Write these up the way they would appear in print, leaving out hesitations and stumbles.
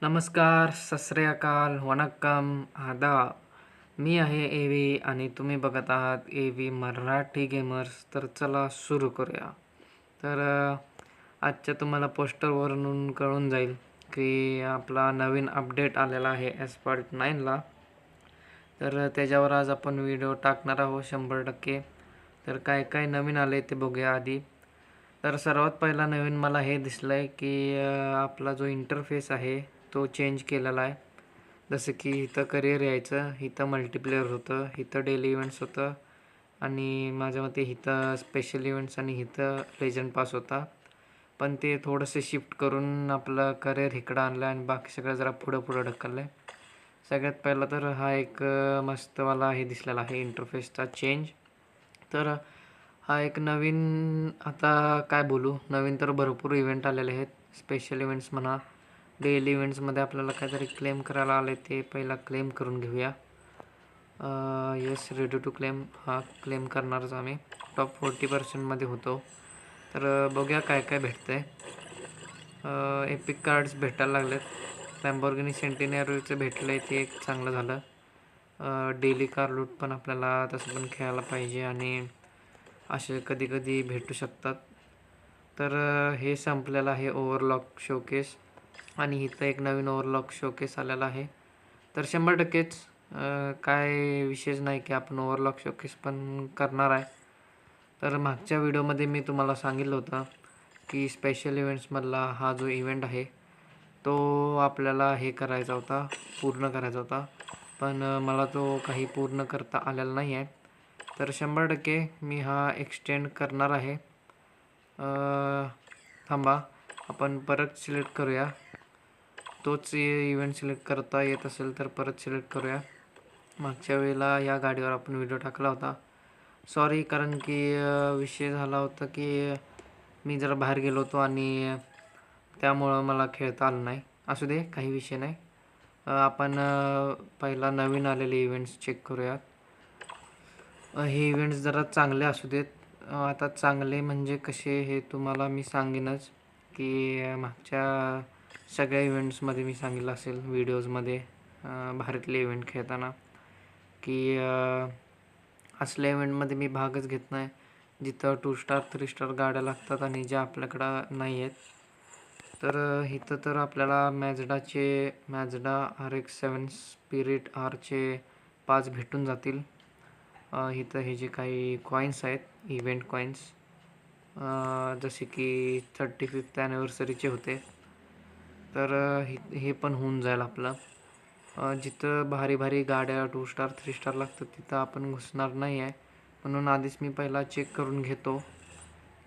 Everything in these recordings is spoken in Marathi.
नमस्कार, सत श्री अकाल, वणक्कम, आदाब. मी आहे एवी आणि तुम्ही बघत आहात एवी मराठी गेमर्स. तर चला सुरू करूया. तर आजच्या तुम्हाला पोस्टरवरून कळून जाईल की आपला नवीन अपडेट आलेला आहे ॲस्फाल्ट 9ला. तर त्याच्यावर आज आपण व्हिडिओ टाकणार आहोत 100%. तर काय काय नवीन आले ते बघूया आधी. तर सर्वात पहिला नवीन मला हे दिसलं आहे की आपला जो इंटरफेस आहे तो चेंज केलेला आहे. जसं की इथं करिअर यायचं, इथं मल्टीप्लेअर होतं, इथं डेली इव्हेंट्स होतं आणि माझ्या मते इथं स्पेशल इव्हेंट्स आणि इथं लेजंड पास होता. पण ते थोडंसं शिफ्ट करून आपलं करिअर इकडं आणलं आणि बाकी सगळं जरा पुढं ढकललं आहे. सगळ्यात पहिला तर हा एक मस्तवाला हे दिसलेला आहे इंटरफेसचा चेंज. तर हा एक नवीन, आता काय बोलू, नवीन तर भरपूर इव्हेंट आलेले आहेत. स्पेशल इव्हेंट्स म्हणा, डेली इव्हेंट्समध्ये आपल्याला काहीतरी क्लेम करायला आले ते पहिला क्लेम करून घेऊया. Yes, ready to claim. हा क्लेम करणारच आम्ही. टॉप 40% होतो. तर बघूया काय काय भेटतं आहे. एपिक कार्ड्स भेटायला लागलेत. लॅम्बोर्गिनी सेंटिनेरोचं भेटलं आहे, ते एक चांगलं झालं. डेली कार लूट पण आपल्याला तसं पण खेळायला पाहिजे आणि असे कधी कधी भेटू शकतात. तर हे संपलेलं आहे ओव्हरलॉक शोकेस आणि इथं एक नवीन ओव्हरलॉक शोकेस आलेला आहे. तर 100%च काय विशेष नाही की आपण ओव्हरलॉक शोकेस पण करणार आहे. तर मागच्या व्हिडिओमध्ये मी तुम्हाला सांगितलं होतं की स्पेशल इव्हेंट्समधला हा जो इव्हेंट आहे तो आपल्याला हे करायचा होता, पूर्ण करायचा होता. पण मला तो काही पूर्ण करता आलेला नाही आहे. तर 100% मी हा एक्सटेंड करणार आहे. थांबा, आपण परत सिलेक्ट करूया. तोच इव्हेंट सिलेक्ट करता येत असेल तर परत सिलेक्ट करूया. मागच्या वेळेला या गाडीवर आपण व्हिडिओ टाकला होता. सॉरी, कारण की विषय झाला होता की मी जरा बाहेर गेलो होतो आणि त्यामुळं मला खेळता आलं नाही. असू दे, काही विषय नाही. आपण पहिला नवीन आलेले इव्हेंट्स चेक करूयात. हे इव्हेंट्स जरा चांगले असू देत. आता चांगले म्हणजे कसे हे तुम्हाला मी सांगेनच की मागच्या सगळ्या इव्हेंट्समध्ये मी सांगितलं असेल व्हिडिओजमध्ये, भारतीय इव्हेंट खेळताना की असल्या इव्हेंटमध्ये मी भागच घेत नाही जिथं 2 स्टार 3 स्टार गाड्या लागतात आणि ज्या आपल्याकडं नाही आहेत. तर इथं तर आपल्याला मॅझडा RX-7 स्पिरिट आरचे 5 भेटून जातील. इथं हे जे काही कॉईन्स आहेत, इव्हेंट कॉईन्स, जसे की 35th ॲनिव्हर्सरीचे होते. तर हे पण होऊन जाईल आपलं. जिथं भारी भारी गाड्या 2 स्टार 3 स्टार लागतात तिथं आपण घुसणार नाही आहे. म्हणून आधीच मी पहिला चेक करून घेतो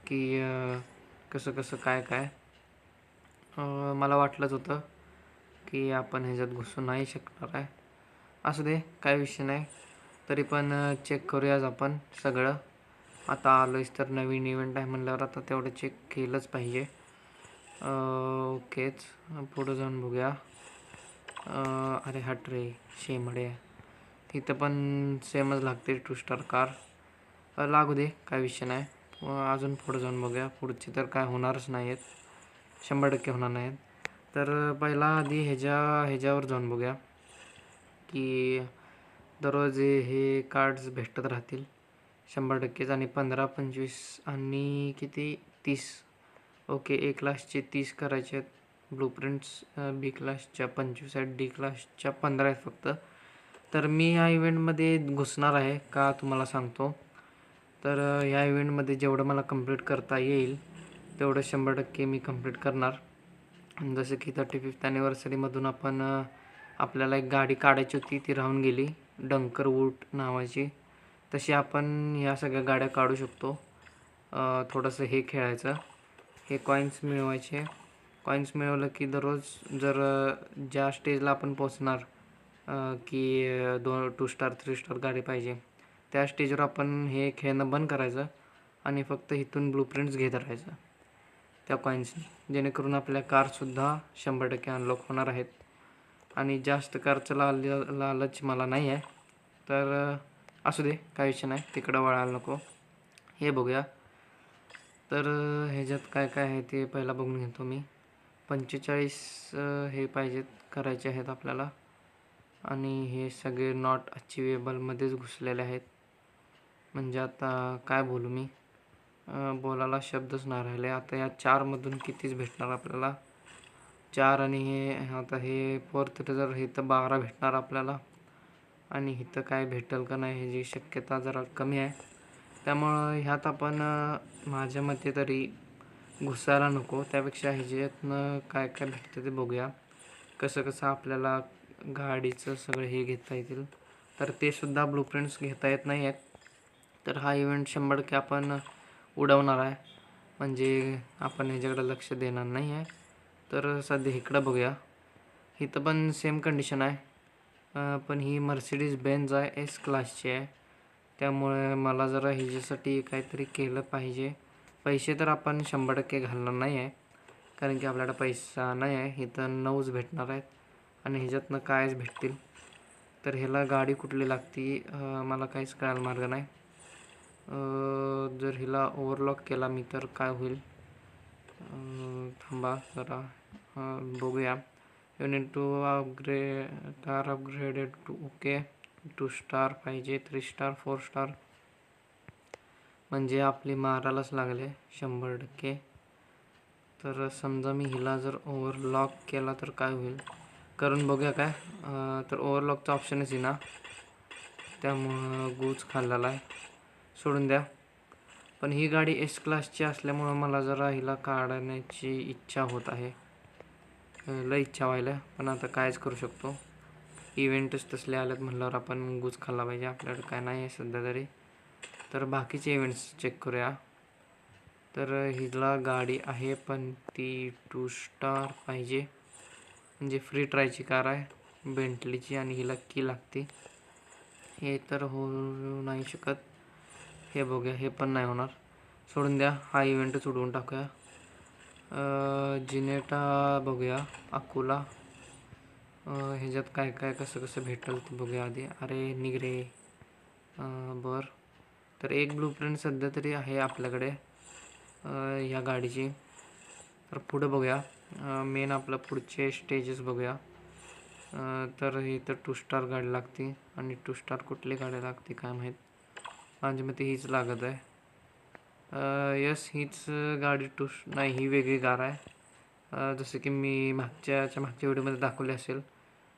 की कसं कसं काय काय. मला वाटलंच होतं की आपण ह्याच्यात घुसू नाही शकणार आहे. असू दे, काय विषय नाही. तरी पण चेक करूयाच आपण सगळं. आता आलोयच तर नवीन इव्हेंट आहे म्हणल्यावर आता तेवढं चेक केलंच पाहिजे. ओकेच, पुढं जाऊन बघूया. अरे हट रे शेमडे, तिथं पण सेमच लागते 2 स्टार कार. लागू दे, काय विषय नाही. अजून पुढं जाऊन बघूया. पुढची तर काय होणारच नाही आहेत, 100% होणार नाहीत. तर पहिला आधी ह्याच्यावर जाऊन बघूया की दररोज हे कार्ड्स भेटत राहतील 100%च. आणि 15, 25 आणि किती 30. ओके, ए क्लासचे 30 करायचे आहेत ब्लू प्रिंट्स. बी क्लासच्या 25 आहेत, डी क्लासच्या 15 आहेत फक्त. तर मी ह्या इव्हेंटमध्ये घुसणार आहे का तुम्हाला सांगतो. तर ह्या इव्हेंटमध्ये जेवढं मला कंप्लीट करता येईल तेवढं 100% मी कंप्लीट करणार. जसं की 35th ॲनिव्हर्सरीमधून आपण आपल्याला एक गाडी काढायची होती, ती राहून गेली, डंकर वूट नावाची. तशी आपण ह्या सगळ्या गाड्या काढू शकतो. थोडंसं हे खेळायचं, हे कॉईन्स मिळवायचे. कॉईन्स मिळवलं की दररोज जर ज्या स्टेजला आपण पोचणार की 2 स्टार 3 स्टार गाडी पाहिजे, त्या स्टेजवर आपण हे खेळणं बंद करायचं आणि फक्त इथून ब्लूप्रिंट्स घेत राहायचं त्या कॉईन्सनी, जेणेकरून आपल्या कारसुद्धा 100% अनलॉक होणार आहेत. आणि जास्त कारचं लालच मला नाही आहे. तर असू दे, काही विषय नाही, तिकडं वळायला नको. हे बघूया. तर ह्याच्यात काय काय आहे ते पहिला बघून घेतो मी. 45 हे पाहिजेत करायचे आहेत आपल्याला. आणि हे सगळे नॉट अचिवेबलमध्येच घुसलेले आहेत. म्हणजे आता काय बोलू मी, बोलायला शब्दच नाही राहिले. आता या 4मधून कितीच भेटणार आपल्याला. 4 आणि हे आता हे फोर्थ जर इथं 12 भेटणार आपल्याला. आणि इथं काय भेटेल का नाही ह्याची शक्यता जरा कमी आहे. त्यामुळं ह्यात आपण माझ्या मते तरी घुसायला नको. त्यापेक्षा ह्याच्यातनं काय काय भेटतं ते बघूया. कसं कसं आपल्याला गाडीचं सगळं हे घेता येतील. तर ते सुद्धा ब्लूप्रिंट्स घेता येत नाही आहेत. तर हा इव्हेंट 100% आपण उडवणार आहे. म्हणजे आपण ह्याच्याकडे लक्ष देणार नाही आहे. तर सध्या इकडं बघूया. इथं पण सेम कंडिशन आहे. पण ही मर्सिडीज बेंझ आहे, एस क्लासची आहे. त्यामुळे मला जरा ह्याच्यासाठी काहीतरी केलं पाहिजे. पैसे तर आपण 100% घालणार नाही आहे, कारण की आपल्याकडे पैसा नाही आहे. इथं 9च भेटणार आहेत आणि ह्याच्यातनं कायच भेटतील. तर ह्याला गाडी कुठली लागती मला काहीच कळायला मार्ग नाही. जर हिला ओव्हरलॉक केला मी तर काय होईल, थांबा जरा बघूया. You need to upgraded to okay. 2 star पाहिजे, 3 स्टार, 4 स्टार. म्हणजे आपली मारायलाच लागले 100%. तर समजा मी हिला जर ओव्हरलॉक केला तर काय होईल, करून बघूया काय. तर ओव्हरलॉकचा ऑप्शनच आहे ना, त्यामुळं गूज खाल्लेला आहे, सोडून द्या. पण ही गाडी एस क्लासची असल्यामुळं मला जरा हिला काढण्याची इच्छा होत आहे, लय इच्छा व्हायला. पण आता कायच करू शकतो, इव्हेंटच तसले आलेत म्हणल्यावर आपण गूज खाल्ला पाहिजे. आपल्याकडे काय नाही आहे सध्या तरी. तर बाकीचे इव्हेंट्स चेक करूया. तर हिला गाडी आहे पण ती 2 स्टार पाहिजे, म्हणजे फ्री ट्रायची कार आहे बेंटलीची आणि हिला की लागते. हे तर होऊ नाही शकत. हे बघूया, हे पण नाही होणार, सोडून द्या. हा इव्हेंटच उडवून टाकूया. जिनेटा बघूया, अकोला. ह्याच्यात काय काय कसं कसं भेटेल ते बघूया आधी. अरे निगरे बरं. तर एक ब्लूप्रिंट सध्या तरी आहे आपल्याकडे ह्या गाडीची. तर पुढं बघूया, मेन आपलं पुढचे स्टेजेस बघूया. तर ही तर 2 स्टार गाडी लागते आणि 2 स्टार कुठली गाडी लागते काय माहीत. माझ्या मते हीच लागत आहे. यस, हीच गाडी नाही, ही वेगळी कार आहे. जसं की मी मागच्या व्हिडिओमध्ये दाखवली असेल.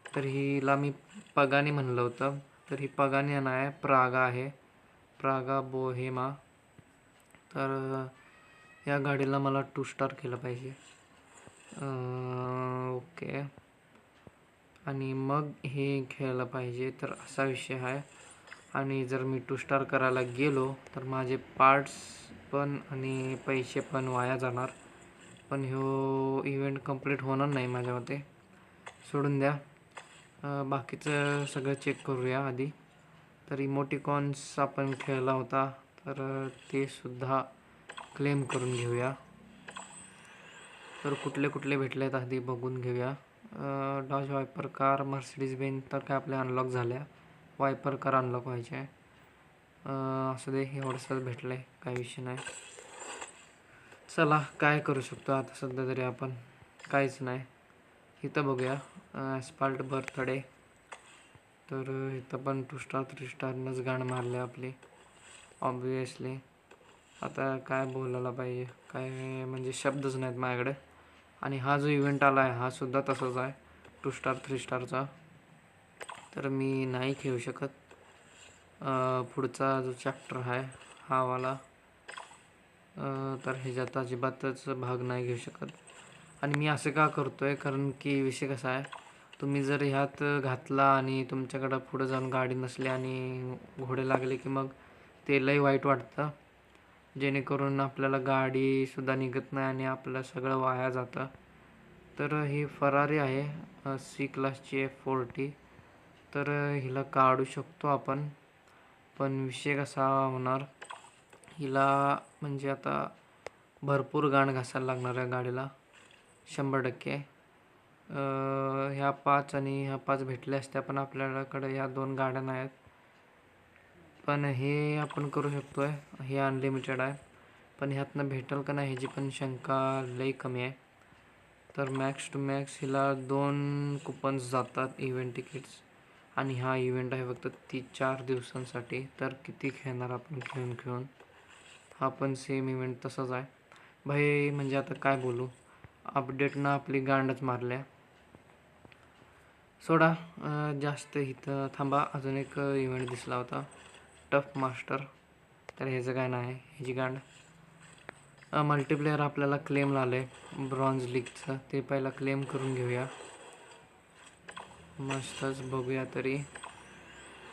तर हिला मी पगानी म्हणलं होतं, तर ही पगानी नाही आहे, प्रागा आहे, प्रागा बोहेमा. तर या गाडीला मला 2 स्टार केलं पाहिजे. ओके. आणि मग हे खेळलं पाहिजे. तर असा विषय आहे. आणि जर मी 2 स्टार करायला गेलो तर माझे पार्ट्स पण आणि पैसे पण वाया जाणार. पण ह्यो इव्हेंट कंप्लीट होणार नाही माझ्या मते, सोडून द्या. बाकीचं सगळं चेक करूया आधी. तर इमोटिकॉन्स आपण खेळला होता, तर ते सुद्धा क्लेम करून घेऊया. तर कुठले कुठले भेटले आहेत आधी बघून घेऊया. Dodge Viper car, Mercedes Benz तर काय आपल्या अनलॉक झाल्या. वायपर कार अनलॉक व्हायचे आहे. असं दे, एवढंसंच भेटलं आहे, काही विषय नाही. चला काय करू शकतो आता सध्या तरी आपण, काहीच नाही. इथं बघूया, ॲस्फाल्ट बर्थडे. तर इथं पण 2 स्टार 3 स्टारनंच गाण मारले आपली ऑब्वियसली. आता काय बोलायला पाहिजे, काय म्हणजे शब्दच नाहीत माझ्याकडे. आणि हा जो इव्हेंट आला आहे हा सुद्धा तसाच आहे, 2 स्टार 3 स्टारचा. तर मी नाही खेळू शकत. पुढचा जो चॅप्टर आहे हा वाला, तर ह्याच्यात अजिबातच भाग नाही घेऊ शकत. आणि मी असं का करतो आहे, कारण की विषय कसा आहे, तुम्ही जर ह्यात घातला आणि तुमच्याकडं पुढं जाऊन गाडी नसली आणि घोडे लागले की मग ते लई वाईट वाटतं. जेणेकरून आपल्याला गाडीसुद्धा निघत नाही आणि आपलं सगळं वाया जातं. तर ही फरारी आहे सी क्लासची F40. तर हिला काढू शकतो आपण. पण विषय कसा होणार, हिला म्हणजे आता भरपूर गाण घासायला लागणार आहे गाडीला 100%. ह्या 5 आणि ह्या 5 भेटल्या असत्या, पण आपल्याकडे ह्या 2 गाड्या नाही आहेत. पण हे आपण करू शकतो आहे, हे अनलिमिटेड आहे. पण ह्यातनं भेटेल का नाही ह्याची पण शंका लई कमी आहे. तर मॅक्स टू मॅक्स हिला 2 कुपन्स जातात इव्हेंट तिकीट्स. आणि हा इव्हेंट आहे फक्त 4 दिवसांसाठी. तर किती खेळणार आपण खेळून. हा पण सेम इव्हेंट तसाच आहे भाई. म्हणजे आता काय बोलू, अपडेटनं आपली गांडच मारल्या. सोडा जास्त इथं थांबा. अजून एक इव्हेंट दिसला होता, टफ मास्टर. तर ह्याचं काय नाही, ह्याची गांड. मल्टीप्लेअर आपल्याला क्लेम आलं आहे ब्रॉन्झ लीगचं. ते पहिला क्लेम करून घेऊया. मस्तच बघूया तरी.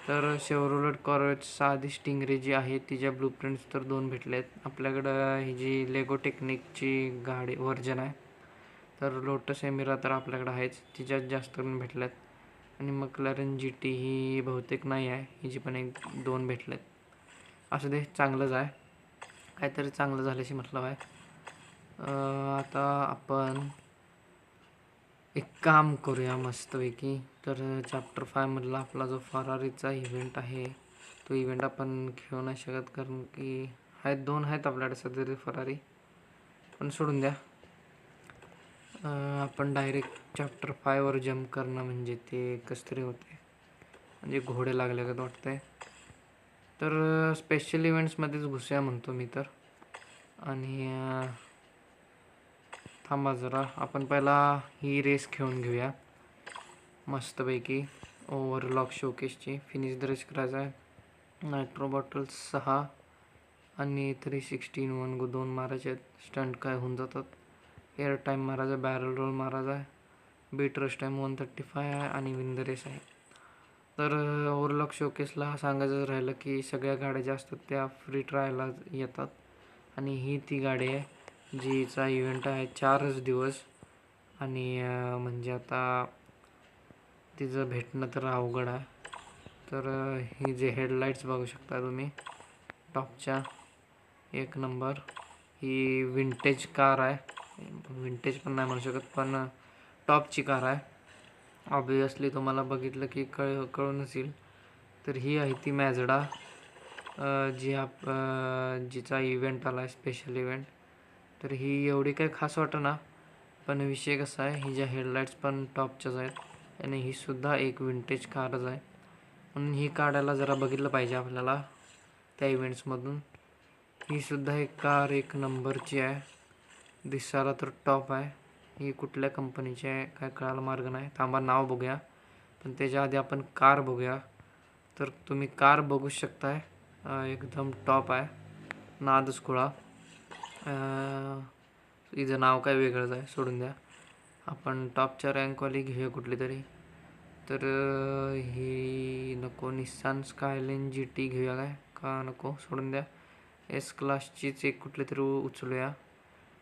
तर शेवरोलेट कॉर्वेट साधी स्टिंगरे जी आहे तिच्या ब्लूप्रिंट्स तर 2 भेटले आहेत. आपल्याकडं ही जी लेगो टेक्निकची गाडी व्हर्जन आहे, तर लोटस एमिरा तर आपल्याकडं आहेच, तिच्यात जास्त करून भेटल्यात. आणि मक्लारेन जी टी ही बहुतेक नाही आहे, हिची पण 1-2 भेटलेत. असं दे, चांगलंच आहे, काहीतरी चांगलं झाल्याशी मतलब आहे. आता आपण एक काम करूया मस्तपैकी. तर चॅप्टर 5 मधला आपला जो फरारीचा इव्हेंट आहे तो इव्हेंट आपण खेळू नाही शकत, कारण की आहेत 2 आहेत आपल्याकडे सध्या ते फरारी, पण सोडून द्या. आपण डायरेक्ट चॅप्टर 5 वर जम्प करणं म्हणजे ते कसं तरी होते, म्हणजे घोडे लागल्यागत वाटतंय. तर स्पेशल इव्हेंट्समध्येच घुसूया म्हणतो मी तर. आणि थांबा जरा, आपण पहिला ही रेस खेळून घेऊया मस्तपैकी. ओव्हरलॉक शोकेसची फिनिश द रेस करायचा आहे. नायट्रो बॉटल 6 आणि 316 1 गो 2 मारायचे आहेत. स्टंट काय होऊन जातात. एअर टाईम मारायचा, बॅरल रोल मारायचा आहे. बीट रश टाईम 135 आहे आणि विन द रेस आहे. तर ओव्हरलॉक शोकेसला सांगायचं राहिलं की सगळ्या गाड्या ज्या असतात त्या फ्री ट्रायला येतात. आणि ही ती गाडी आहे जीचा इव्हेंट आहे 4च दिवस. आणि म्हणजे आता तिचं भेटणं तर अवघड आहे. तर ही जे हेडलाईट्स बघू शकता तुम्ही टॉपच्या, 1 नंबर. ही विंटेज कार आहे, विंटेज पण नाही म्हणू शकत, पण टॉपची कार आहे. ऑब्वियसली तुम्हाला बघितलं की कळूनच येईल. तर ही आहे ती मॅझडा, जिचा इव्हेंट आला आहे, स्पेशल इव्हेंट. तर ही एवढी काही खास वाटेना, पण विषय कसा आहे, हिच्या हेडलाईट्स पण टॉपच्याच आहेत आणि ही सुद्धा एक विंटेज कारच आहे. म्हणून ही काढायला जरा बघितलं पाहिजे आपल्याला त्या इव्हेंट्समधून. ही सुद्धा एक कार 1 नंबरची आहे, दिसायला तर टॉप आहे. ही कुठल्या कंपनीची आहे काय कळायला मार्ग नाही. थांबा नाव बघूया, पण त्याच्या आधी आपण कार बघूया. तर तुम्ही कार बघू शकताय, एकदम टॉप आहे, नादच खुळा. हिचं नाव काय वेगळंच आहे, सोडून द्या. आपण टॉपच्या रँकवाली घेऊया कुठली तरी. तर ही नको, निस्सान स्कायलाइन जी टी घेऊया काय, का नको, सोडून द्या. एस क्लासचीच एक कुठली तरी उचलूया.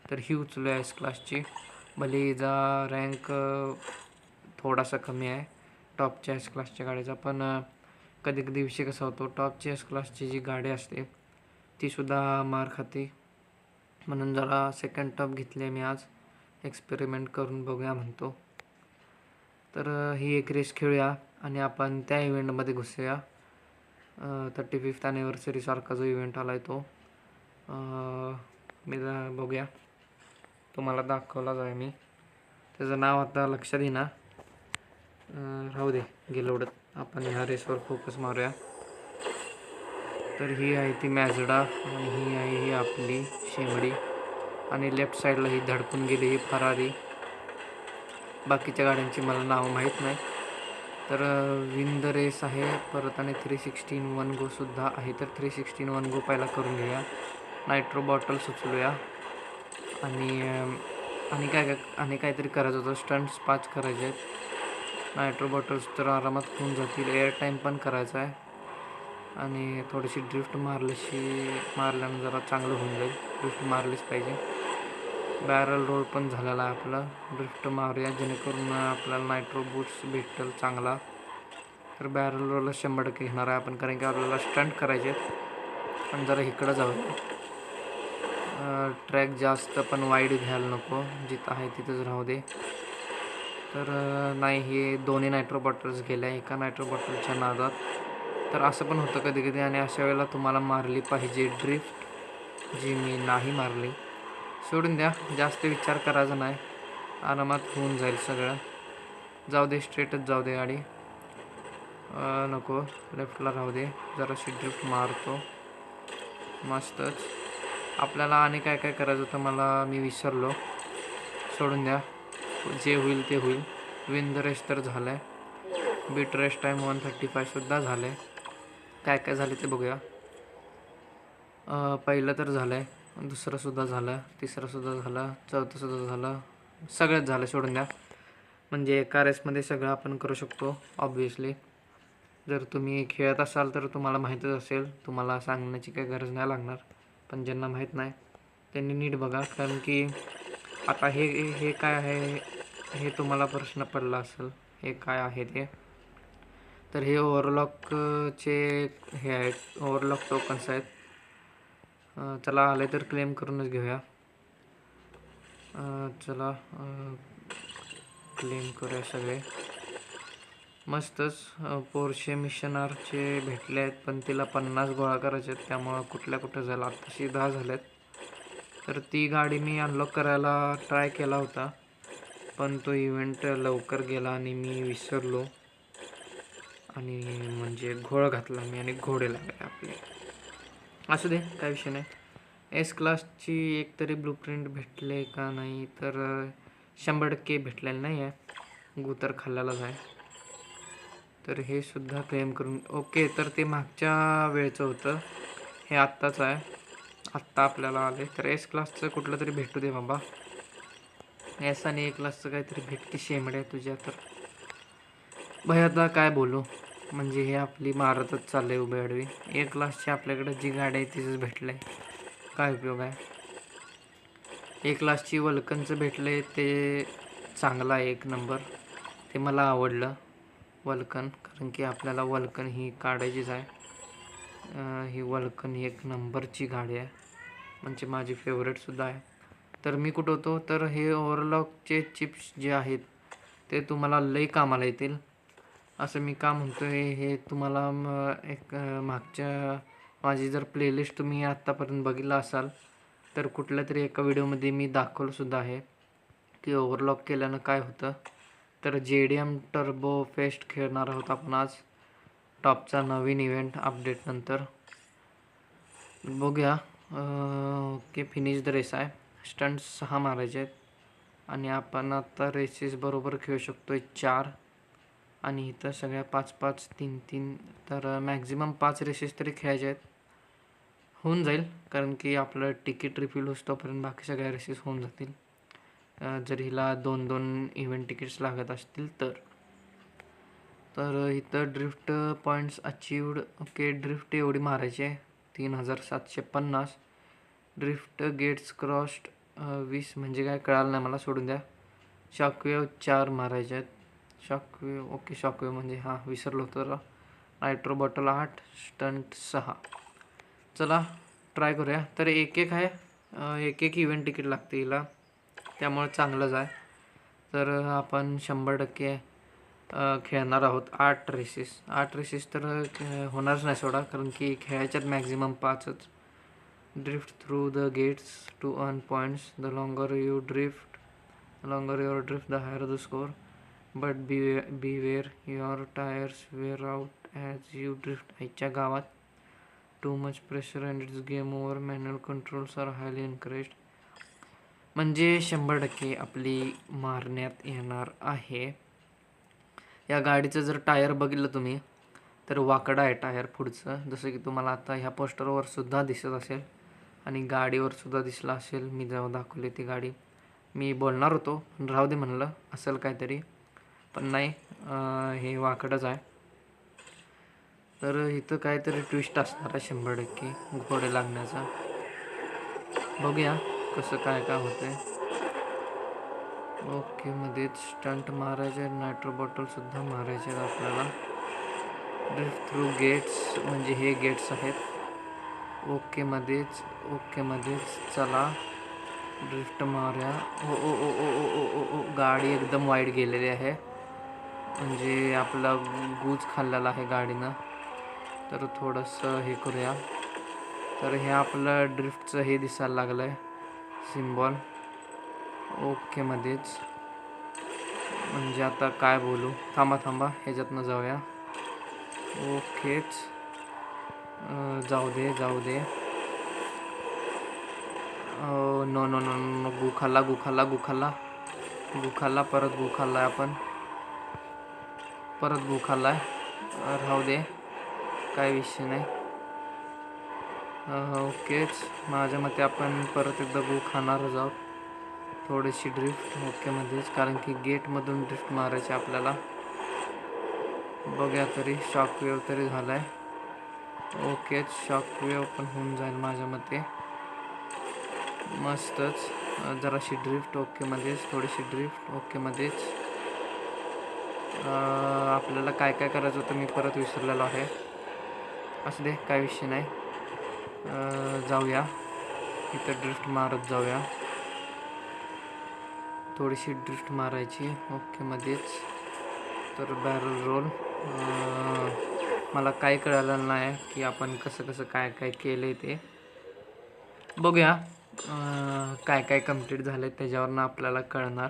तर ही उचलूया एस क्लासची. भले हिचा रँक थोडासा कमी आहे टॉपच्या एस क्लासच्या गाडीचा, पण कधी कधी विषय कसा होतो, टॉपची एस क्लासची जी गाडी असते तीसुद्धा मार खाते. म्हणून जरा सेकंड टॉप घेतली आहे मी आज, एक्सपेरिमेंट करून बघूया म्हणतो. तर ही एक रेस खेळूया आणि आपण त्या इव्हेंटमध्ये घुसूया. 35th ॲनिव्हर्सरीसारखा जो इव्हेंट आला आहे तो मी बघूया, तुम्हाला दाखवलाच आहे मी. त्याचं नाव आता लक्षात येईना, राहू दे गेलं उडत. आपण ह्या रेसवर फोकस मारूया. तर ही आहे ती मॅझडा आणि ही आहे ही आपली शेमडी. आणि लेफ्ट साईडला ही धडकून गेली ही फरारी. बाकीच्या गाड्यांची मला नावं माहीत नाही. तर विन द रेस आहे परत, आणि 316 1 गो सुद्धा आहे. तर 316 1 गो पहिला करून घेऊया. नायट्रो बॉटल सुचलूया. आणि काहीतरी करायचं होतं, स्टंट्स 5 करायचे आहेत. नायट्रो बॉटल्स तर आरामात होऊन जातील. एअर टाईम पण करायचा आहे आणि थोडीशी ड्रिफ्ट मारल्यानं जरा चांगलं होऊन जाईल. ड्रिफ्ट मारलीच पाहिजे. बॅरल रोल पण झालेला आहे आपला. ड्रिफ्ट मारूया जेणेकरून आपल्याला नायट्रो बूट्स भेटेल चांगला. तर बॅरल रोलला 100% घेणार आहे आपण, कारण की आपल्याला स्टंट करायचे आहेत. आणि जरा इकडं जाऊया. ट्रॅक जास्त पण वाईड घ्यायला नको, जिथं आहे तिथंच राहू दे. तर नाही, हे दोन्ही नायट्रो बॉटल्स गेल्या एका नायट्रो बॉटलच्या नादात. तर असं पण होतं कधी कधी, आणि अशा वेळेला तुम्हाला मारली पाहिजे ड्रिफ्ट, जी मी नाही मारली. सोडून द्या, जास्त विचार करायचा नाही. आरामात होऊन जाईल सगळं. जाऊ दे, स्ट्रेटच जाऊ दे गाडी. नको, लेफ्टला राहू दे. जराशी ड्रिफ्ट मारतो. मस्तच. आपल्याला आणि काय काय करायचं होतं मी विसरलो. सोडून द्या, जे होईल ते होईल. विन द रेस तर झालं आहे. बीट रेस टाईम 1:35सुद्धा झालं आहे. काय काय झाले ते बघूया. पहिलं तर झालं आहे, दुसरंसुद्धा झालं, तिसरंसुद्धा झालं, चौथंसुद्धा झालं, सगळंच झालं. सोडून द्या. म्हणजे एका रेसमध्ये सगळं आपण करू शकतो ऑब्व्हियसली. जर तुम्ही खेळत असाल तर तुम्हाला माहीतच असेल, तुम्हाला सांगण्याची काही गरज नाही लागणार. पण ज्यांना माहीत नाही त्यांनी नीट बघा, कारण की आता हे काय आहे हे तुम्हाला प्रश्न पडला असेल, हे काय आहे ते. तर हे ओव्हरलॉकचे हे आहेत, ओव्हरलॉक टोकन्स आहेत. चला, आले तर क्लेम करूनच घेऊया. चला, क्लेम करूया सगळे. मस्तच. पोर्शे मिशनरचे भेटले आहेत, पण तिला 50 गोळा करायचे आहेत, त्यामुळं कुठं जायला. आत्ताशी 10 झाल्यात. तर ती गाडी मी अनलॉक करायला ट्राय केला होता, पण तो इव्हेंट लवकर गेला आणि मी विसरलो. आणि म्हणजे घोळ घातला मी आणि घोडे लागले आपले. असू दे, काय विषय नाही. एस क्लासची एक तरी ब्लूप्रिंट भेटले का नाही, तर 100% भेटलेलं नाही आहे. गुतर खाल्ल्यालाच आहे. तर हे सुद्धा क्लेम करून ओके. तर ते मागच्या वेळचं होतं, हे आत्ताच आहे. आत्ता आपल्याला आले. तर एस क्लासचं कुठलं तरी भेटू दे बाबा. एस आणि ए क्लासचं काहीतरी भेटते शेमड्या तुझ्या. तर भाई आता काय बोलू, म्हणजे हे आपली मारतच चाललं आहे उभे आडवी. ए क्लासची आपल्याकडे जी गाडी आहे तिचंच भेटलं आहे, काय उपयोग आहे. ए क्लासची वल्कनचं भेटलं आहे ते चांगलं आहे, 1 नंबर. ते मला आवडलं वल्कन, कारण की आपल्याला वल्कन ही काढायचीच आहे. ही वल्कन 1 नंबरची गाडी आहे, म्हणजे माझी फेवरेटसुद्धा आहे. तर मी कुठं होतो, तर हे ओव्हरलॉकचे चिप्स जे आहेत ते तुम्हाला लई कामाला येतील. असं मी का म्हणतो आहे, हे तुम्हाला एक मागच्या माझी जर प्लेलिस्ट तुम्ही आत्तापर्यंत बघितला असाल तर कुठल्या तरी एका व्हिडिओमध्ये मी दाखवलंसुद्धा आहे की ओव्हरलॉक केल्यानं काय होतं. तर JDM टर्बो फेस्ट खेळणार आहोत आपण आज, टॉपचा नवीन इव्हेंट अपडेट नंतर. बघूया. ओके, फिनिश द रेस आहे. स्टंट्स 6 मारायचे आहेत आणि आपण आता रेसेस बरोबर खेळू शकतो 4. आणि इथं सगळ्या 5-5, 3-3, तर मॅक्झिमम 5 रेसेस तरी खेळायचे आहेत. होऊन जाईल, कारण की आपलं तिकीट रिफिल होतोपर्यंत बाकी सगळ्या रेसेस होऊन जातील. जर हिला 2-2 इव्हेंट तिकीट्स लागत असतील तर. इथं ड्रिफ्ट पॉईंट्स अचीवड. ओके, ड्रिफ्ट एवढी मारायची आहे 3750. ड्रिफ्ट गेट्स क्रॉस्ड 20, म्हणजे काय कळालं नाही मला, सोडून द्या. शॉकवेव 4 मारायचे आहेत. शॉकवेव ओके, शॉकवेव म्हणजे हां विसरलो होतं. Nitro bottle 8, stunt 6. चला ट्राय करूया. तर एक आहे, एक इव्हेंट तिकीट लागते हिला, त्यामुळे चांगलंच आहे. तर आपण 100% खेळणार आहोत 8 रेसेस. तर होणारच नाही सोडा, कारण की खेळायच्यात मॅक्झिमम 5च. Drift through the gates to earn points. The longer your drift the higher the score. But beware your tires wear out as you drift. आईच्या गावात. Too much pressure and it's game over. Manual controls are highly encouraged. म्हणजे 100% आपली मारण्यात येणार आहे. या गाडीचं जर टायर बघितलं तुम्ही तर वाकडा आहे टायर पुढचं, जसं की तुम्हाला आता ह्या पोस्टरवर सुद्धा दिसत असेल आणि गाडीवर सुद्धा दिसलं असेल. मी जेव्हा दाखवली ती गाडी, मी बोलणार होतो पण राहू दे म्हणलं, असेल काहीतरी, पण नाही, हे वाकडंच आहे. तर इथं काहीतरी ट्विस्ट असणार आहे 100% घोडे लागण्याचा. बघूया कसं काय होतं आहे. ओके, मध्येच स्टंट मारायचे, नायट्रो बॉटलसुद्धा मारायचे आहेत आपल्याला. ड्रिफ्ट थ्रू गेट्स, म्हणजे हे गेट्स आहेत. ओके मध्येच चला ड्रिफ्ट मारूया. ओ गाडी एकदम वाईट गेलेली आहे, म्हणजे आपला गूज खाल्लेला आहे गाडीनं. तर थोडंसं हे करूया. तर हे आपलं ड्रिफ्टचं हे दिसायला लागलं आहे सिम्बॉल. ओके मध्येच म्हणजे आता काय बोलू, थांबा थांबा ह्याच्यातनं जाऊया. ओकेच, जाऊ दे जाऊ दे. नो नो नो नो, गुखाला गुखाला गुखाला गुखाला, परत गुखाला आपण, परत गुखाला. राहू दे, काय विषय नाही. ओकेच, माझ्या मते आपण परत एकदा गु खाणारच आहोत. थोडीशी ड्रिफ्ट ओकेमध्येच, कारण की गेटमधून ड्रिफ्ट मारायची आपल्याला. बघूया तरी, शॉकवेव तरी झाला आहे. ओकेच, शॉकवेव पण होऊन जाईल माझ्या मते. मस्तच, जराशी ड्रिफ्ट ओकेमध्येच, थोडीशी ड्रिफ्ट ओकेमध्येच. आपल्याला काय काय करायचं होतं मी परत विसरलेलो आहे. असू दे, काय विषय नाही. जाऊया इथं, ड्रिफ्ट मारत जाऊया. थोडीशी ड्रिफ्ट मारायची ओकेमध्येच. तर बॅरल रोल, मला काय कळालं नाही की आपण कसं कसं काय काय केलं आहे ते. बघूया काय काय कंप्लीट झालं आहे त्याच्यावरनं आपल्याला कळणार.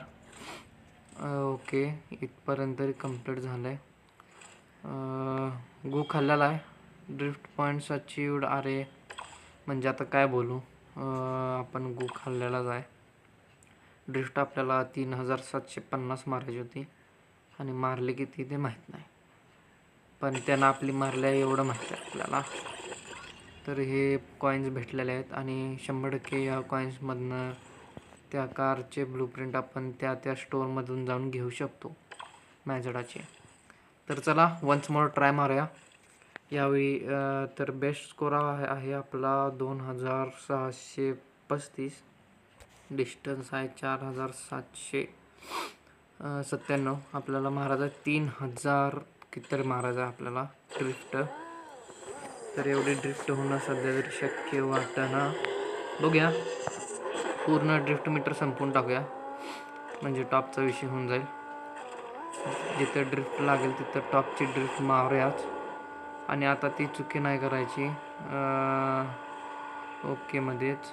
ओके, इथपर्यंत तरी कंप्लीट झालं आहे. गु खाल्लेला आहे. Drift points achieved. अरे म्हणजे आता काय बोलू, आपण गु खाल्लेलाच आहे. ड्रिफ्ट आपल्याला 3750 मारायची होती आणि मारली किती ते माहीत नाही, पण त्यानं आपली मारल्या एवढं माहीत आहे आपल्याला. तर हे कॉईन्स भेटलेले आहेत आणि 100% या कॉईन्समधनं त्या कारचे ब्लूप्रिंट आपण त्या त्या स्टोअरमधून जाऊन घेऊ शकतो मॅजडाचे. तर चला वन्स मोर ट्राय मारूया यावेळी. तर बेस्ट स्कोर आहे आपला 2635. डिस्टन्स आहे 4797. आपल्याला महाराजा 3000 कितीतरी महाराजा आपल्याला ड्रिफ्ट. तर एवढी ड्रिफ्ट होणं सध्या तरी शक्य वाटना. बघूया, पूर्ण ड्रिफ्ट मीटर संपवून टाकूया म्हणजे टॉपचा विषय होऊन जाईल. जिथं ड्रिफ्ट लागेल तिथं टॉपची ड्रिफ्ट मारूयाच. आणि आता ती चुकी नाही करायची. ओकेमध्येच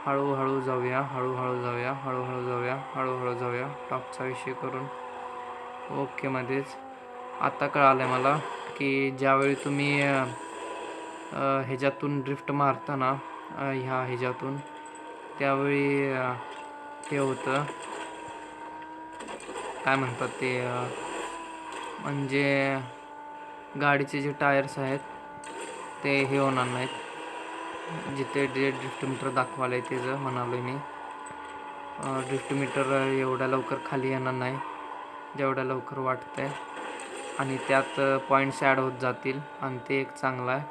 हळूहळू जाऊया, हळूहळू जाऊया, हळूहळू जाऊया, हळूहळू जाऊया, टॉपचा विषय करून. ओकेमध्येच. आता कळालं आहे मला की ज्यावेळी तुम्ही ह्याच्यातून ड्रिफ्ट मारता ना, ह्याच्यातून, त्यावेळी हे होतं, काय म्हणतात ते, म्हणजे गाडीचे जे टायर्स आहेत ते हे होणार नाहीत. जिथे जे ड्रिफ्ट मीटर दाखवायला आहे त्याचं म्हणालो मी. ड्रिफ्ट मीटर एवढ्या लवकर खाली येणार नाही जेवढ्या लवकर वाटतं आहे, आणि त्यात पॉईंट्स ॲड होत जातील आणि ते एक चांगलं आहे.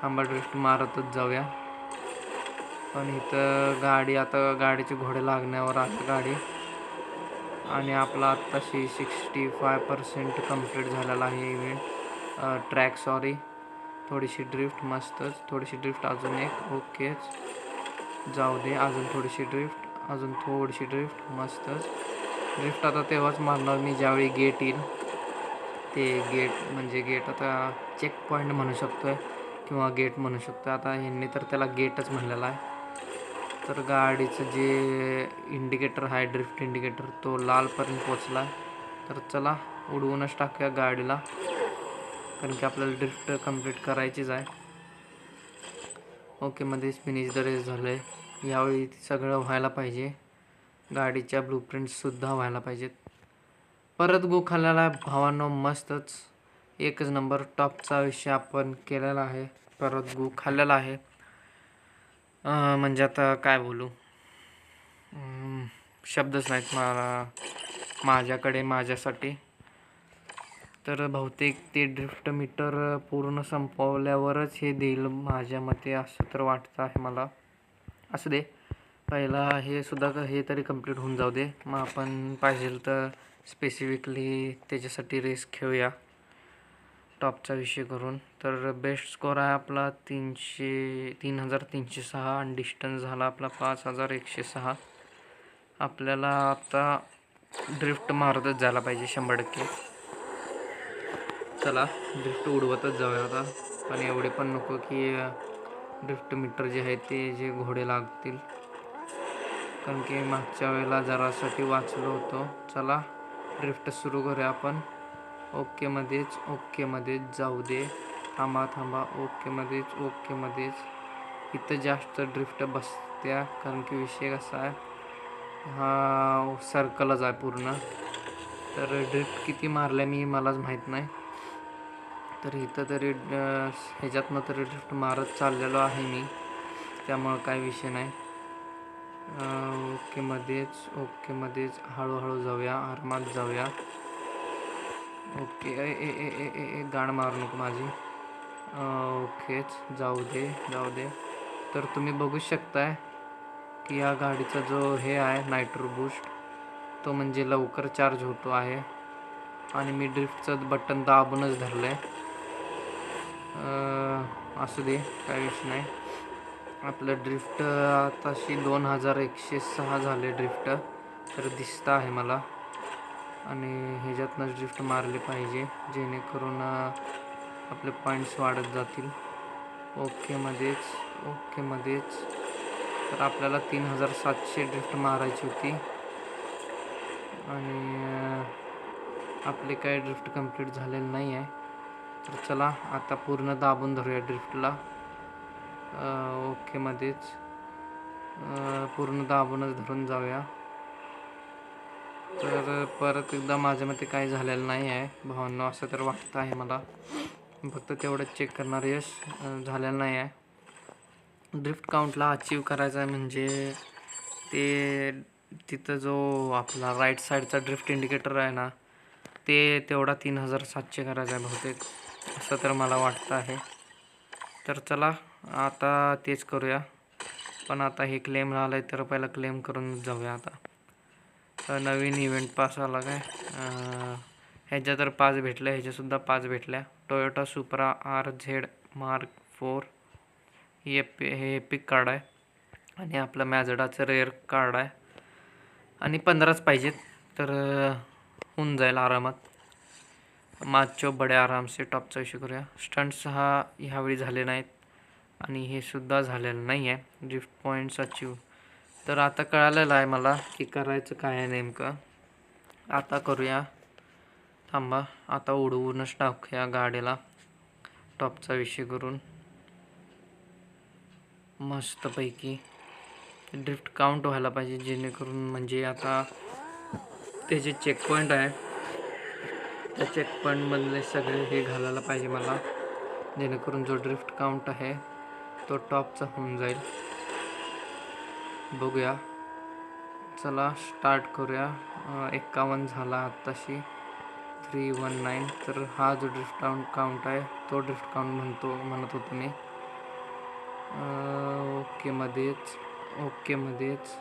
थांबा, ड्रिफ्ट मारतच जाऊया. पण इथं गाडी, आता गाडीचे घोडे लागण्यावर आहे गाडी. आणि आपला आत्ताशी 65% कंप्लीट झालेला आहे इव्हेंट, ट्रॅक सॉरी. थोडीशी ड्रिफ्ट, मस्तच, थोडीशी ड्रिफ्ट, अजून एक. ओकेच, जाऊ दे, अजून थोडीशी ड्रिफ्ट, अजून थोडीशी ड्रिफ्ट, मस्तच. ड्रिफ्ट आता तेव्हाच मारणार मी ज्यावेळी गेट येईल. ते गेट म्हणजे गेट आता चेक पॉईंट म्हणू शकतो आहे किंवा गेट म्हणू शकतो. आता ह्यांनी तर त्याला गेटच म्हणलेला आहे. तर गाडीचं जे इंडिकेटर आहे, ड्रिफ्ट इंडिकेटर, तो लालपर्यंत पोचला आहे. तर चला उडवूनच टाकूया गाडीला, कारण की आपल्याला ड्रिफ्ट कंप्लीट करायचीच आहे. ओके, मध्येच फिनिश द रेस झालं आहे. यावेळी सगळं व्हायला पाहिजे, गाडीच्या ब्लूप्रिंट्ससुद्धा व्हायला पाहिजेत. परत गो खाल्लेला भावांनो, मस्तच, एकच नंबर. टॉपचा विषय आपण केलेला आहे, परत गो खाल्लेला आहे. म्हणजे आता काय बोलू, शब्दच नाहीत मला माझ्याकडे माझ्यासाठी. तर बहुतेक ते ड्रिफ्ट मीटर पूर्ण संपवल्यावरच हे देईल माझ्या मते, असं तर वाटतं आहे मला. असू दे, पहिला हे सुद्धा हे तरी कंप्लीट होऊन जाऊ दे, मग आपण पाहिजे तर स्पेसिफिकली त्याच्यासाठी रेस खेळूया टॉपचा विषय करून. तर बेस्ट स्कोर आहे आपला 3306 आणि डिस्टन्स झाला आपला 5106. आपल्याला आता ड्रिफ्ट मारतच जायला पाहिजे 100%. चला ड्रिफ्ट उडवतच जाऊया आता, पण एवढे पण नको की ड्रिफ्ट मीटर जे आहे ते जे घोडे लागतील, कारण की मागच्या वेळेला जरासाठी वाचलो होतो. चला ड्रिफ्ट सुरू करूया आपण. ओकेमध्येच जाऊ दे. थांबा. ओकेमध्येच. इथं जास्त ड्रिफ्ट बसत्या कारण की विषय कसा आहे, हा सर्कलच आहे पूर्ण. तर ड्रिफ्ट किती मारल्या मलाच माहीत नाही. तर इथं तरी ह्याच्यातनं तरी ड्रिफ्ट मारत चाललेलो आहे मी, त्यामुळं काय विषय नाही. ओकेमध्येच हळूहळू जाऊया, आरामात जाऊया. ओके. ए गाण मारू नको माझी. ओकेच जाऊ दे. तर तुम्ही बघू शकताय की या गाडीचा जो हे आहे नायट्रो बूस्ट, तो म्हणजे लवकर चार्ज होतो आहे. आणि मी ड्रिफ्टचं बटन दाबूनच धरलं आहे. असू दे, काय विषय नाही. आपलं ड्रिफ्ट आताशी 2106 झाले ड्रिफ्ट, तर दिसतं आहे मला. आणि ह्याच्यातनंच ड्रिफ्ट मारले पाहिजे जेणेकरून आपले पॉईंट्स वाढत जातील. ओकेमध्येच. तर आपल्याला 3700 ड्रिफ्ट मारायची होती आणि आपले काय ड्रिफ्ट कंप्लीट झालेलं नाही आहे. तर चला आता पूर्ण दाबून धरूया ड्रिफ्टला. ओकेमध्येच पूर्ण दाबूनच धरून जाऊया. तर परत एकदा माझ्या मते काही झालेलं नाही आहे भावांनो, असं तर वाटतं आहे मला. फक्त तेवढं चेक करणार, यश झालेलं नाही आहे. ड्रिफ्ट काउंटला अचीव करायचं आहे म्हणजे ते तिथं जो आपला राईट साईडचा ड्रिफ्ट इंडिकेटर आहे ना, ते तेवढा 3700 करायचा आहे बहुतेक, असं तर मला वाटतं आहे. तर चला आता तेच करूया. पण आता हे क्लेम आलं आहे तर पहिला क्लेम करून जाऊया. आता नवीन इव्हेंट पास आला काय, ह्याच्या तर 5 भेटल्या, ह्याच्यासुद्धा 5 भेटल्या. टोयोटा सुप्रा RZ Mark 4 हे एपिक कार्ड आहे. आणि आपलं मॅझडाचं रेअर कार्ड आहे. आणि 15च पाहिजेत तर होऊन जाईल आरामात. माचो बडे आराम से टॉपचा इश्यू करूया. स्टंट्स ह्यावेळी झाले नाहीत आणि हे सुद्धा झालेलं नाही आहे. Drift points achieve. तर आता कळालेलं आहे मला की करायचं काय आहे नेमकं. आता करूया. थांबा, आता उडवूनच टाकूया गाडीला टॉपचा विषय करून मस्तपैकी. ड्रिफ्ट काउंट व्हायला पाहिजे जेणेकरून म्हणजे आता ते जे चेकपॉईंट आहे त्या चेकपॉईंटमधले सगळे हे घालायला पाहिजे मला, जेणेकरून जो ड्रिफ्ट काउंट आहे तो टॉपचा होऊन जाईल. बघूया, चला स्टार्ट करूया. 51 झाला आत्ताशी, 319. तर हा जो ड्रिफ्ट काउंट आहे तो ड्रिफ्ट काउंट म्हणत होतो मी. ओकेमध्येच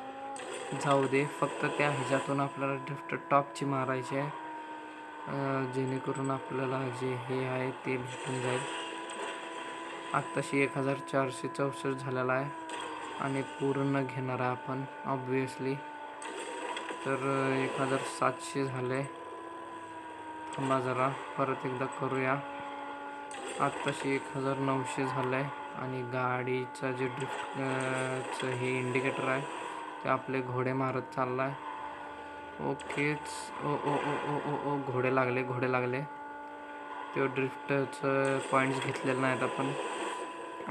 जाऊ दे. फक्त त्या ह्याच्यातून आपल्याला ड्रिफ्ट टॉपची मारायची आहे, जेणेकरून आपल्याला जे हे आहे ते भेटून जाईल. आत्ताशी 1464 झालेला आहे आणि पूर्ण घेणार आहे आपण ऑब्वियसली. तर 1700 झाले. थांबा जरा, परत एकदा करूया. आत्ताशी 1900 झालं आहे आणि गाडीचं जे ड्रिफ्टचं हे इंडिकेटर आहे ते आपले घोडे मारत चालला आहे. ओकेच. ओ घोडे लागले. ते ड्रिफ्टचं पॉईंट्स घेतलेले नाहीत आपण,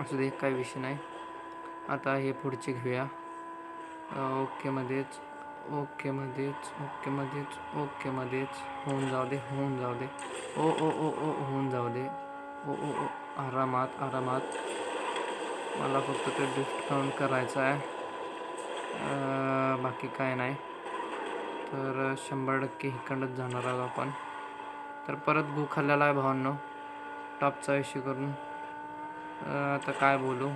असू दे, काही विषय नाही. आता हे पुढचे घेऊया. ओकेमध्येच होऊन जाऊ दे. होऊन जाऊ दे. ओ आरामात. मला फक्त ते ड्रिफ्ट काउंट करायचं आहे, बाकी काय नाही. तर 100% इकडंच जाणार आहोत आपण. तर परत गु खाल्लेला आहे भावांनो टॉपचा इश्यू करून. आता काय बोलू,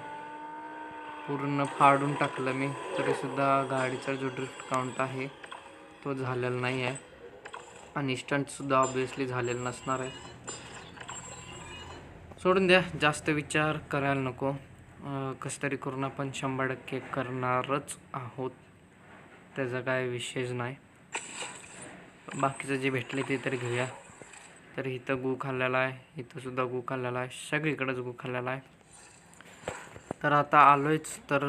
पूर्ण फाडून टाकलं मी, तरीसुद्धा गाडीचा जो ड्रिफ्ट काउंट आहे तो झालेला नाही आहे आणि स्टंटसुद्धा ऑब्वियसली झालेलं नसणार आहे. सोडून द्या, जास्त विचार करायला नको. कसं तरी करून आपण 100% करणारच आहोत, त्याचा काय विषयच नाही. बाकीचं जे भेटले ते तरी घेऊया. तर इथं गु खाल्लेला आहे, इथंसुद्धा गु खाल्लेला आहे, सगळीकडेच गु खाल्लेला आहे. तर आता आलोयच, तर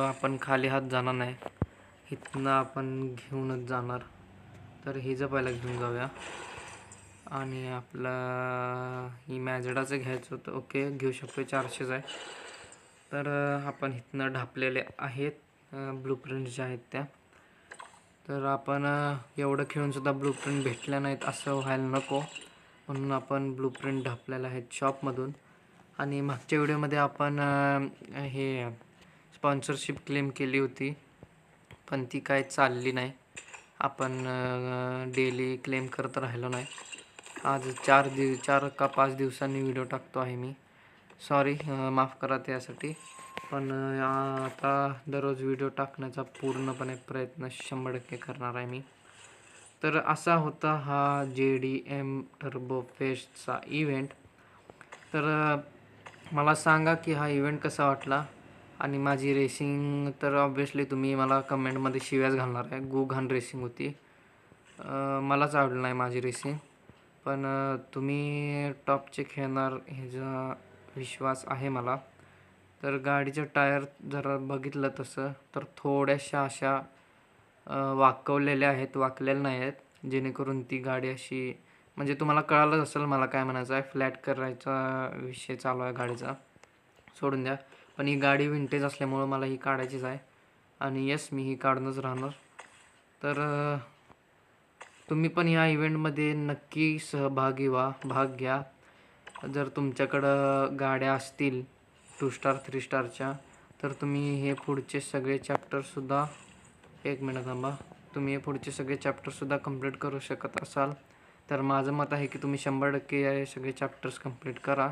आपण खाली हात जाणार नाही, इथनं आपण घेऊनच जाणार. तर हिचं पहिलं घेऊन जाऊया. आणि आपला ही मॅजेडाचं घ्यायचं होतं. ओके, घेऊ शकतो. 400च आहे. तर आपण इथनं ढापलेले आहेत ब्लूप्रिंट ज्या आहेत त्या. तर आपण एवढं खेळूनसुद्धा ब्लूप्रिंट भेटल्या नाहीत असं व्हायला नको, म्हणून आपण ब्लूप्रिंट ढापलेल्या आहेत शॉपमधून. आणि मागच्या व्हिडिओमध्ये आपण हे स्पॉन्सरशिप क्लेम केली होती, पण ती काय चालली नाही. आपण डेली क्लेम करत राहिलो नाही. आज 4 का 5 दिवसांनी व्हिडिओ टाकतो आहे मी. सॉरी, माफ करा त्यासाठी. पण आता दररोज व्हिडिओ टाकण्याचा पूर्णपणे प्रयत्न 100% करणार आहे मी. तर असा होता हा JDM टर्बो फेस्टचा इव्हेंट. तर मला सांगा की हा इव्हेंट कसा वाटला. आणि माझी रेसिंग तर ऑब्व्हियसली तुम्ही मला कमेंटमध्ये शिव्याच घालणार आहे. घाण रेसिंग होती. मलाच आवडलं नाही माझी रेसिंग. पण तुम्ही टॉपचे खेळणार ह्याचा विश्वास आहे मला. तर गाडीचं टायर जरा बघितलं तसं तर थोड्याशा अशा वाकवलेल्या आहेत, वाकलेल्या नाही आहेत, जेणेकरून ती गाडी अशी, म्हणजे तुम्हाला कळालंच असेल मला काय म्हणायचं आहे. फ्लॅट करायचा विषय चालू आहे गाडीचा, सोडून द्या. पण ही गाडी विंटेज असल्यामुळं मला ही काढायचीच आहे. आणि येस, मी ही काढूनच राहणार. तर तुम्ही पण या इव्हेंटमध्ये नक्की सहभागी भाग घ्या. जर तुमच्याकडं गाड्या असतील 2 स्टार 3 स्टारच्या, तर तुम्ही हे पुढचे सगळे चॅप्टरसुद्धा, 1 मिनिट थांबा, तुम्ही हे पुढचे सगळे चॅप्टरसुद्धा कंप्लीट करू शकत असाल. तर माझं मत आहे की तुम्ही 100% हे सगळे चॅप्टर्स कंप्लीट करा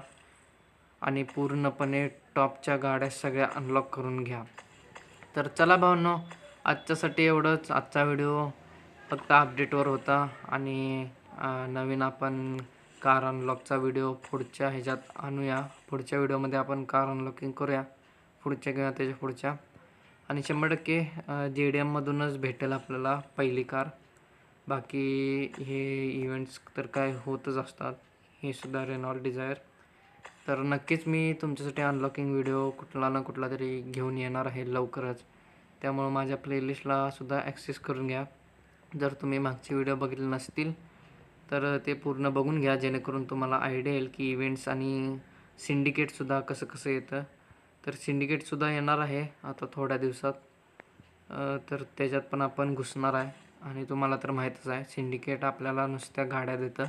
आणि पूर्णपणे टॉपच्या गाड्या सगळ्या अनलॉक करून घ्या. तर चला भावांनो, आजच्यासाठी एवढंच. आजचा व्हिडिओ फक्त अपडेटवर होता. आणि नवीन आपण कार अनलॉकचा व्हिडिओ पुढच्या ह्याच्यात आणूया. पुढच्या व्हिडिओमध्ये आपण कार अनलॉकिंग करूया, पुढच्या किंवा त्याच्या पुढच्या. आणि 100% JDMमधूनच भेटेल आपल्याला पहिली कार. बाकी हे इव्हेंट्स तर काय होतच असतात, हे सुद्धा रेनॉल्ट डिझायर. तर नक्कीच मी तुमच्यासाठी अनलॉकिंग व्हिडिओ कुठला ना कुठला तरी घेऊन येणार आहे लवकरच. त्यामुळं माझ्या प्लेलिस्टला सुद्धा ॲक्सेस करून घ्या. जर तुम्ही मागचे व्हिडिओ बघितले नसतील तर ते पूर्ण बघून घ्या, जेणेकरून तुम्हाला आयडिया येईल की इव्हेंट्स आणि सिंडिकेटसुद्धा कसं कसं येतं. तर सिंडिकेटसुद्धा येणार आहे आता थोड्या दिवसात. तर त्याच्यात पण आपण घुसणार आहे. आणि तुम्हाला तर माहीतच आहे, सिंडिकेट आपल्याला नुसत्या गाड्या देतं.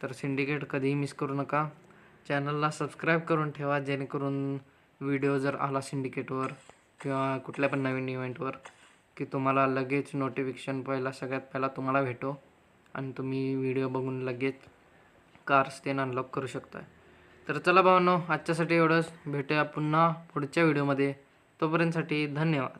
तर सिंडिकेट कधीही मिस करू नका. चॅनलला सबस्क्राईब करून ठेवा, जेणेकरून व्हिडिओ जर आला सिंडिकेटवर किंवा कुठल्या पण नवीन इव्हेंटवर की तुम्हाला लगेच नोटिफिकेशन सगळ्यात पहिला तुम्हाला भेटो आणि तुम्ही व्हिडिओ बघून लगेच कार्स ते अनलॉक करू शकता. तर चला भावांनो, आजच्यासाठी एवढंच. भेटूया पुन्हा पुढच्या व्हिडिओमध्ये. तोपर्यंतसाठी धन्यवाद.